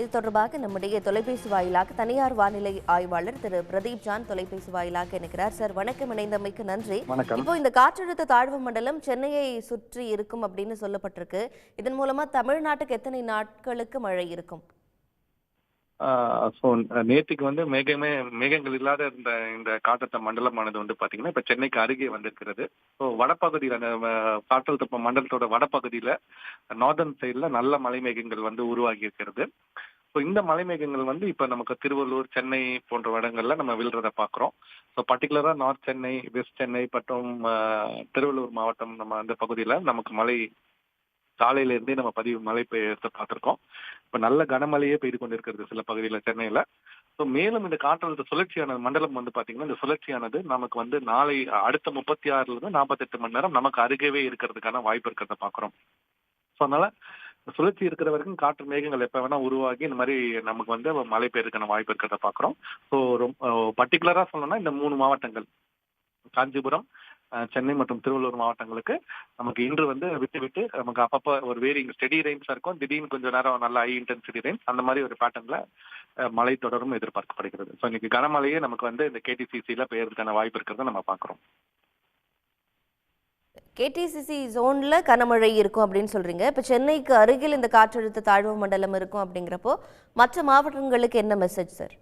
இது தொடர்பாக நம்முடைய தொலைபேசி வாயிலாக தனியார் வானிலை ஆய்வாளர் திரு பிரதீப் ஜான் தொலைபேசி வாயிலாக இருக்கிறார். சார் வணக்கம், இணைந்தமைக்கு நன்றி. இப்போ இந்த காற்றழுத்த தாழ்வு மண்டலம் சென்னையை சுற்றி இருக்கும் அப்படின்னு சொல்லப்பட்டிருக்கு. இதன் மூலமா தமிழ்நாட்டுக்கு எத்தனை நாட்களுக்கு மழை இருக்கும்? நேற்றுக்கு வந்து மேகங்கள் இல்லாத இந்த காற்றழுத்த மண்டலமானது வந்து பாத்தீங்கன்னா இப்ப சென்னைக்கு அருகே வந்திருக்கிறது. ஸோ வடபகுதியில் அந்த காற்றழுத்த மண்டலத்தோட வடபகுதியில நார்தர்ன் சைட்ல நல்ல மலை மேகங்கள் வந்து உருவாகி இருக்கிறது. ஸோ இந்த மலை மேகங்கள் வந்து இப்ப நமக்கு திருவள்ளூர், சென்னை போன்ற இடங்கள்ல நம்ம விழுறத பாக்குறோம். ஸோ பர்டிகுலரா நார்த் சென்னை, வெஸ்ட் சென்னை மற்றும் திருவள்ளூர் மாவட்டம் நம்ம அந்த பகுதியில நமக்கு மழை காலையில இருந்தே நம்ம மழை பெய்யறத பார்த்திருக்கோம். இப்ப நல்ல கனமழையே பெய்து கொண்டிருக்கிறது சில பகுதியில சென்னையில. ஸோ மேலும் இந்த காற்றழுத்த சுழற்சியான மண்டலம் வந்து பாத்தீங்கன்னா இந்த சுழற்சியானது நமக்கு வந்து நாளை அடுத்த 36ல இருந்து 48 மணி நேரம் நமக்கு அருகவே இருக்கிறதுக்கான வாய்ப்பு இருக்கிறத பாக்குறோம். ஸோ அதனால சுழற்சி இருக்கிற வரைக்கும் காற்று மேகங்கள் எப்ப வேணா உருவாகி இந்த மாதிரி நமக்கு வந்து மழை பெய்யறதுக்கான வாய்ப்பு இருக்கிறத பாக்குறோம். ஸோ பர்டிகுலரா சொல்லணும்னா இந்த 3 மாவட்டங்கள் காஞ்சிபுரம், சென்னை மற்றும் திருவள்ளூர் மாவட்டங்களுக்கு நமக்கு இன்று வந்து விட்டு விட்டு நமக்கு அப்பப்போ ஒரு வேரிங் ஸ்டெடி ரெயின்ஸா இருக்கும். திடீர்னு கொஞ்சம் நேரம் நல்ல ஹை இன்டென்சிட்டி ரெயின்ஸ் அந்த மாதிரி ஒரு பேட்டர்ன்ல மழை தொடரும் எதிர்பார்க்கப்படுகிறது. ஸோ இன்னைக்கு கனமழையே நமக்கு வந்து இந்த கேடிசிசில பெய்யறதுக்கான வாய்ப்பு இருக்கிறத நம்ம பாக்குறோம். கேடிசிசி ஜோன்ல கனமழை இருக்கும் அப்படின்னு சொல்றீங்க. இப்ப சென்னைக்கு அருகில் இந்த காற்றழுத்த தாழ்வு மண்டலம் இருக்கும் அப்படிங்கிறப்போ மற்ற மாவட்டங்களுக்கு என்ன மெசேஜ் சார்?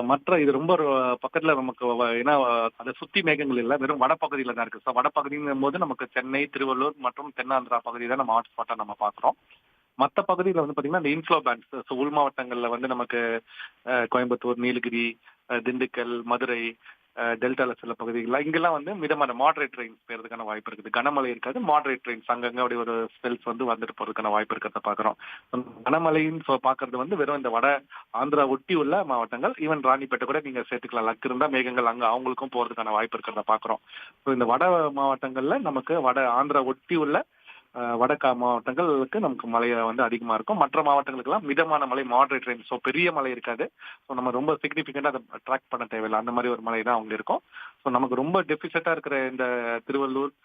மற்ற இது ரொம்ப பக்கத்துல நமக்கு ஏன்னா அதை சுத்தி மேகங்கள் இல்லை, வெறும் வடப்பகுதியில தான் இருக்கு. ஸோ வடப்பகுதிங்கும் போது நமக்கு சென்னை, திருவள்ளூர் மற்றும் தென்னாந்திரா பகுதி தான் நம்ம ஹாட்ஸ்பாட்டா நம்ம பாக்குறோம். மற்ற பகுதியில் வந்து பாத்தீங்கன்னா இந்த இன்ஃப்ளோ பேண்ட்ஸ் உள் மாவட்டங்கள்ல வந்து நமக்கு கோயம்புத்தூர், நீலகிரி, திண்டுக்கல், மதுரை, டெல்டால சில பகுதிகளில் இங்கெல்லாம் வந்து மிதமான மாடரேட் ரெயின்ஸ் பெய்யறதுக்கான வாய்ப்பு இருக்குது. கனமழை இருக்காது, மாடரேட் ரெயின்ஸ் அங்கங்க அப்படி ஒரு ஸ்பெல்ஸ் வந்து வந்துட்டு போறதுக்கான வாய்ப்பு இருக்கிறத பாக்குறோம். கனமழைன்னு பாக்குறது வந்து வெறும் இந்த வட ஆந்திரா ஒட்டி உள்ள மாவட்டங்கள், ஈவன் ராணிப்பேட்டை கூட நீங்க சேர்த்துக்கலாம். லக்கு இருந்தா மேகங்கள் அங்க அவங்களுக்கும் போறதுக்கான வாய்ப்பு இருக்கிறத பாக்குறோம். ஸோ இந்த வட மாவட்டங்கள்ல நமக்கு வட ஆந்திரா ஒட்டி உள்ள வடக்கா மாவட்டங்களுக்கு நமக்கு மழை வந்து அதிகமா இருக்கும். மற்ற மாவட்டங்களுக்கு எல்லாம் மிதமான மழை, மாடரேட் ரெயின். ஸோ பெரிய மழை இருக்காது. ஸோ நம்ம ரொம்ப சிக்னிபிகண்டா அதை ட்ராக் பண்ண தேவையில்லை. அந்த மாதிரி ஒரு மழை தான் அவங்க இருக்கும். ஸோ நமக்கு ரொம்ப டெபிசிட்டா இருக்கிற இந்த திருவள்ளூர்,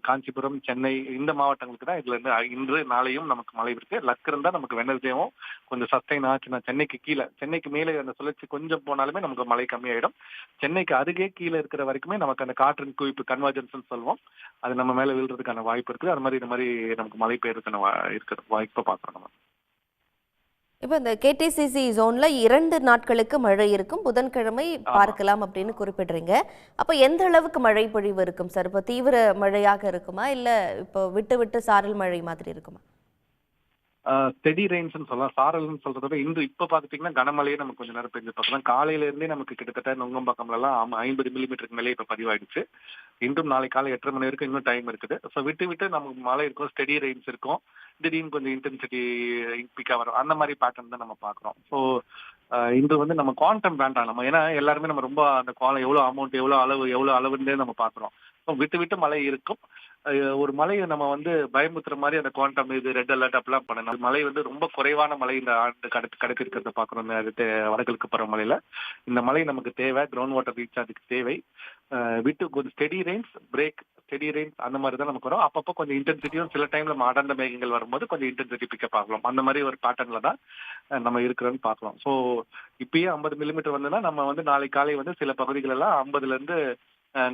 காஞ்சிபுரம், சென்னை இந்த மாவட்டங்களுக்கு தான் இதுல இருந்து இன்று நாளையும் நமக்கு மழை இருக்கு. லக் இருந்தா நமக்கு வெனஸ்டேவும் கொஞ்சம் சஸ்டைன் ஆச்சுன்னா சென்னைக்கு மேலே அந்த சுழற்சி கொஞ்சம் போனாலுமே நமக்கு மழை கம்மியாயிடும். சென்னைக்கு அருகே கீழே இருக்கிற வரைக்குமே நமக்கு அந்த காற்றின் குவிப்பு கன்வர்ஜென்ஸ் சொல்லுவோம், அது நம்ம மேல விழுறதுக்கான வாய்ப்பு இருக்குது. அது மாதிரி இந்த மாதிரி நமக்கு மழை பெய்யறதுக்கான இருக்கிற வாய்ப்பை பார்க்கணும் நம்ம. இப்போ இந்த கேடிசிசி ஜோன்ல 2 நாட்களுக்கு மழை இருக்கும், புதன்கிழமை பார்க்கலாம் அப்படின்னு குறிப்பிடுறீங்க. அப்போ எந்த அளவுக்கு மழை பொழிவு இருக்கும் சார்? இப்போ தீவிர மழையாக இருக்குமா, இல்ல இப்போ விட்டு விட்டு சாரல் மழை மாதிரி இருக்குமா? ஸ்டெடி ரெயின்ஸ் சொல்லலாம். சாரல்னு சொல்றத விட இன்று இப்ப பாத்துட்டீங்கன்னா கனமழையே நமக்கு கொஞ்சம் நேரம் பெஞ்சு பார்க்கலாம். காலையில இருந்தே நமக்கு கிட்டத்தட்ட நுங்கம்பாக்கம்ல எல்லாம் 50 மில்லிமீட்டருக்கு மேலே இப்ப பதிவாயிடுச்சு. இன்றும் நாளை காலை 8:30 மணி வரைக்கும் இன்னும் டைம் இருக்குது. ஸோ விட்டு விட்டு நமக்கு மழை இருக்கும், ஸ்டெடி ரெயின்ஸ் இருக்கும், திடீர்னு கொஞ்சம் இன்டென்சிட்டி பிக்கா வரும். அந்த மாதிரி பேட்டர்ன் தான் நம்ம பாக்குறோம். ஸோ இன்று வந்து நம்ம குவாண்டம் வேண்டாம் நம்ம, ஏன்னா எல்லாருமே நம்ம ரொம்ப அந்த எவ்வளவு அமௌண்ட், எவ்வளவு அளவுன்னு நம்ம பாக்குறோம். ஸோ விட்டு விட்டு மழை இருக்கும். ஒரு மலையை நம்ம வந்து பயமுத்துற மாதிரி அந்த குவாண்டம் இது ரெட் அலர்ட் அப்படிலாம் பண்ணணும். மழை வந்து ரொம்ப குறைவான மழை இந்த ஆண்டு கடத்தி இருக்கிறத பாக்குறோம். வடகிழக்கு பருவமழையில இந்த மழை நமக்கு தேவை, கிரவுண்ட் வாட்டர் ரீசார்ஜுக்கு தேவை. விட்டு கொஞ்சம் ஸ்டெடி ரெயின்ஸ் அந்த மாதிரி தான் நமக்கு வரும். அப்பப்போ கொஞ்சம் இன்டென்சிட்டியும் சில டைம்ல அடர்ந்த மேகங்கள் வரும்போது கொஞ்சம் இன்டென்சிட்டி பிக்கப் ஆகலாம். அந்த மாதிரி ஒரு பேட்டர்ன்ல தான் நம்ம இருக்கிறோன்னு பார்க்கலாம். ஸோ இப்பயே 50 மில்லிமீட்டர் வந்ததுன்னா நம்ம வந்து நாளை காலை வந்து சில பகுதிகள் எல்லாம் 50ல இருந்து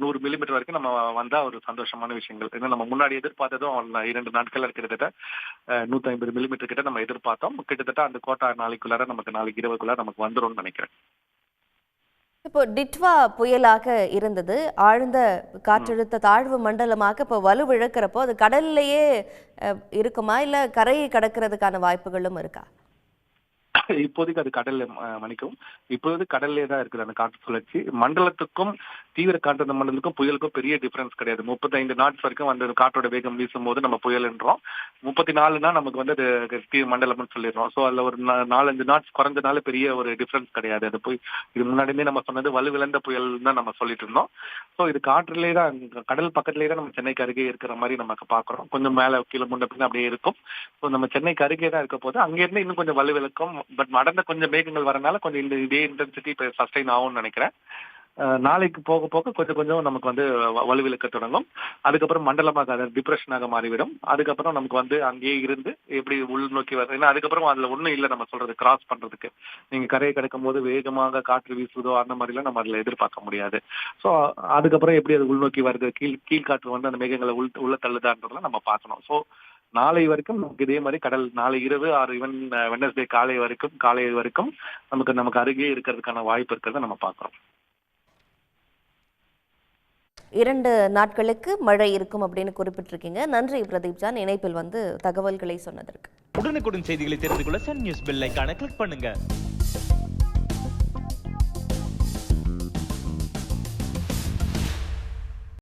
100 மில்லிமீட்டர் வரைக்கும் நம்ம வந்தா ஒரு சந்தோஷமான விஷயங்கள். ஏன்னா நம்ம முன்னாடி எதிர்பார்த்ததும் 2 நாட்கள் கிட்டத்தட்ட 150 மில்லிமீட்டர் கிட்ட நம்ம எதிர்பார்த்தோம். கிட்டத்தட்ட அந்த கோட்டா நாளைக்குள்ளார நாளைக்கு இரவுக்குள்ளார நமக்கு வந்துரும்னு நினைக்கிறேன். இப்போ டிட்வா புயலாக இருந்தது, ஆழ்ந்த காற்றழுத்த தாழ்வு மண்டலமாக இப்போ வலுவிழக்கிறப்போ அது கடல்லையே இருக்குமா, இல்ல கரையை கடக்கிறதுக்கான வாய்ப்புகளும் இருக்கா? இப்போதைக்கு அது கடல்ல மன்னிக்கும், இப்போது கடல்லே தான் இருக்குது அந்த காற்று சுழற்சி. மண்டலத்துக்கும் தீவிர காற்று மண்டலத்துக்கும் புயலுக்கும் பெரிய டிஃபரன்ஸ் கிடையாது. 35 நாட்ஸ் வரைக்கும் அந்த காற்றோட வேகம் வீசும் போது நம்ம புயல்ன்றோம். 34னா நமக்கு வந்து அது தீவிர மண்டலம்னு சொல்லிடுறோம். ஸோ அதுல ஒரு 4-5 நாட்ஸ் குறைஞ்சனால பெரிய ஒரு டிஃபரன்ஸ் கிடையாது. அது போய் இது முன்னாடியுமே நம்ம சொன்னது வலுவிழந்த புயல் தான் நம்ம சொல்லிட்டு இருந்தோம். ஸோ இது காற்றுலேயே தான், கடல் பக்கத்துலேயே தான் நம்ம சென்னைக்கு அருகே இருக்கிற மாதிரி நமக்கு பாக்குறோம். கொஞ்சம் மேல கீழே முன்ன பின்ன அப்படியே இருக்கும். ஸோ நம்ம சென்னைக்கு அருகே தான் இருக்க போது அங்கிருந்து இன்னும் கொஞ்சம் வலுவிழக்கும். பட் அடர்ந்த கொஞ்சம் மேகங்கள் வரனால கொஞ்சம் இதே இன்டென்சிட்டி இப்போ சஸ்டைன் ஆகும்னு நினைக்கிறேன். நாளைக்கு போக போக கொஞ்சம் கொஞ்சம் நமக்கு வந்து வலுவிழக்க தொடங்கும். அதுக்கப்புறம் மண்டலமாக டிப்ரெஷனாக மாறிவிடும். அதுக்கப்புறம் நமக்கு வந்து அங்கேயே இருந்து எப்படி உள்நோக்கி வர, ஏன்னா அதுக்கப்புறம் அதுல ஒண்ணும் இல்லை நம்ம சொல்றது கிராஸ் பண்றதுக்கு. நீங்க கரையை கடக்கும் போது வேகமாக காற்று வீசுவதோ அந்த மாதிரி எல்லாம் நம்ம அதுல எதிர்பார்க்க முடியாது. சோ அதுக்கப்புறம் எப்படி அது உள்நோக்கி வருது, கீழ்காற்று வந்து அந்த மேகங்களை உள்ள தள்ளுதான்றதெல்லாம் நம்ம பார்க்கணும். சோ நாளை வரைக்கும் நமக்கு இதே மாதிரி கடல் நாளை இரவு ஆர் ஈவன் வெட்னஸ்டே காலை வரைக்கும் நமக்கு அருகே இருக்கிறதுக்கான வாய்ப்பு இருக்கிறத நம்ம பார்க்கிறோம். 2 நாட்களுக்கு மழை இருக்கும் அப்படின்னு குறிப்பிட்டிருக்கீங்க. நன்றி பிரதீப் ஜான், இணைப்பில் வந்து தகவல்களை சொன்னதற்கு. உடனுக்குடன் செய்திகளை தெரிந்து கொள்ள சன் நியூஸ் பெல் ஐகானை கிளிக் பண்ணுங்க.